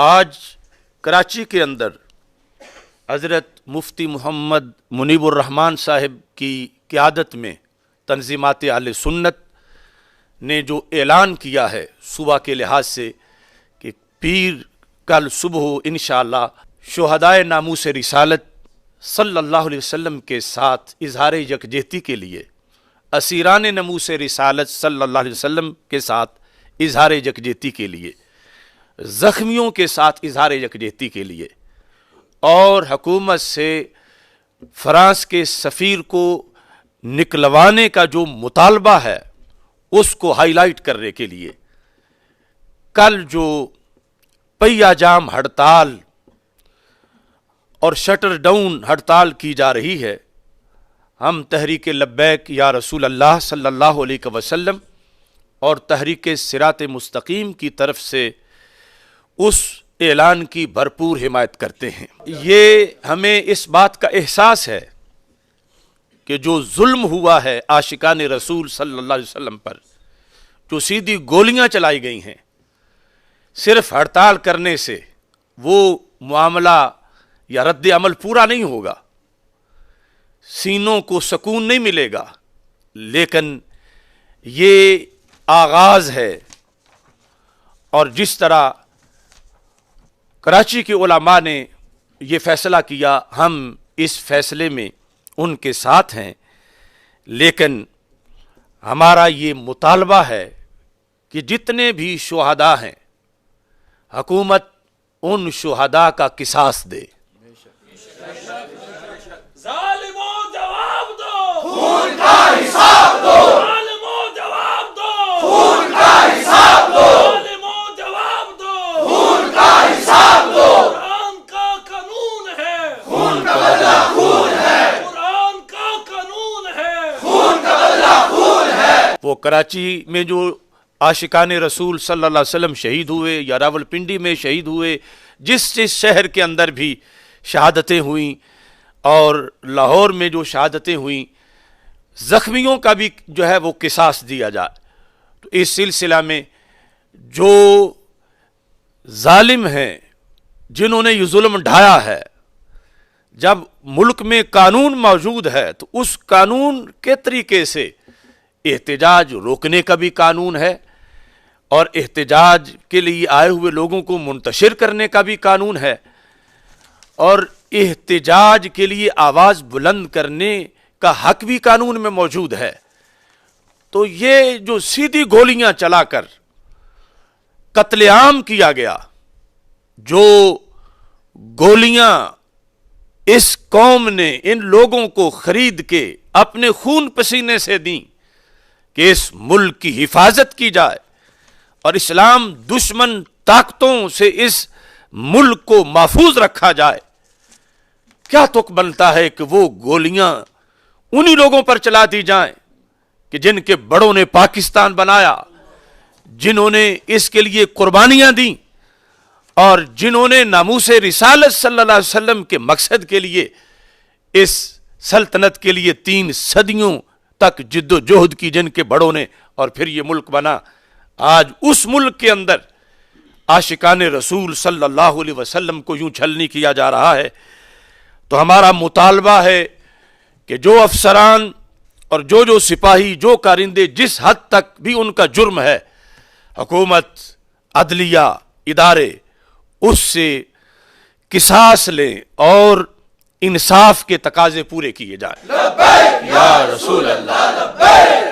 آج کراچی کے اندر حضرت مفتی محمد منیب الرحمان صاحب کی قیادت میں تنظیمات اہل سنت نے جو اعلان کیا ہے صبح کے لحاظ سے کہ پیر کل صبح انشاءاللہ شہدائے ناموس رسالت صلی اللہ علیہ وسلم کے ساتھ اظہار یکجہتی کے لیے، اسیران ناموس رسالت صلی اللہ علیہ وسلم کے ساتھ اظہار یکجہتی کے لیے، زخمیوں کے ساتھ اظہار یکجہتی کے لیے، اور حکومت سے فرانس کے سفیر کو نکلوانے کا جو مطالبہ ہے اس کو ہائی لائٹ کرنے کے لیے کل جو پہیہ جام ہڑتال اور شٹر ڈاؤن ہڑتال کی جا رہی ہے، ہم تحریک لبیک یا رسول اللہ صلی اللہ علیہ وسلم اور تحریک صراط مستقیم کی طرف سے اس اعلان کی بھرپور حمایت کرتے ہیں۔ یہ ہمیں اس بات کا احساس ہے کہ جو ظلم ہوا ہے عاشقان رسول صلی اللہ علیہ وسلم پر، جو سیدھی گولیاں چلائی گئی ہیں، صرف ہڑتال کرنے سے وہ معاملہ یا رد عمل پورا نہیں ہوگا، سینوں کو سکون نہیں ملے گا، لیکن یہ آغاز ہے۔ اور جس طرح کراچی کے علماء نے یہ فیصلہ کیا، ہم اس فیصلے میں ان کے ساتھ ہیں، لیکن ہمارا یہ مطالبہ ہے کہ جتنے بھی شہداء ہیں حکومت ان شہداء کا قصاص دے۔ ظالموں جواب دو، خون کا حساب دو، ظالموں جواب دو، خون کا حساب دو، ظالموں جواب دو، خون کا حساب دو۔ قرآن کا قانون ہے، خون کا بدلہ خون ہے، قرآن کا قانون ہے، خون کا بدلہ خون ہے۔ وہ کراچی میں جو عاشقان رسول صلی اللہ علیہ وسلم شہید ہوئے یا راول پنڈی میں شہید ہوئے، جس شہر کے اندر بھی شہادتیں ہوئیں اور لاہور میں جو شہادتیں ہوئیں، زخمیوں کا بھی جو ہے وہ قصاص دیا جائے۔ تو اس سلسلہ میں جو ظالم ہیں جنہوں نے یہ ظلم ڈھایا ہے، جب ملک میں قانون موجود ہے تو اس قانون کے طریقے سے احتجاج روکنے کا بھی قانون ہے، اور احتجاج کے لیے آئے ہوئے لوگوں کو منتشر کرنے کا بھی قانون ہے، اور احتجاج کے لیے آواز بلند کرنے کا حق بھی قانون میں موجود ہے۔ تو یہ جو سیدھی گولیاں چلا کر قتل عام کیا گیا، جو گولیاں اس قوم نے ان لوگوں کو خرید کے اپنے خون پسینے سے دیں کہ اس ملک کی حفاظت کی جائے اور اسلام دشمن طاقتوں سے اس ملک کو محفوظ رکھا جائے، کیا تک بنتا ہے کہ وہ گولیاں انہی لوگوں پر چلا دی جائیں کہ جن کے بڑوں نے پاکستان بنایا، جنہوں نے اس کے لیے قربانیاں دیں، اور جنہوں نے ناموس رسالت صلی اللہ علیہ وسلم کے مقصد کے لیے اس سلطنت کے لیے 3 صدیوں تک جد و جہد کی، جن کے بڑوں نے، اور پھر یہ ملک بنا۔ آج اس ملک کے اندر عاشقان رسول صلی اللہ علیہ وسلم کو یوں چھلنی کیا جا رہا ہے۔ تو ہمارا مطالبہ ہے کہ جو افسران اور جو سپاہی، جو کارندے جس حد تک بھی ان کا جرم ہے، حکومت، عدلیہ، ادارے اس سے قصاص لیں اور انصاف کے تقاضے پورے کیے جائیں۔ لبیک یا رسول اللہ، لبیک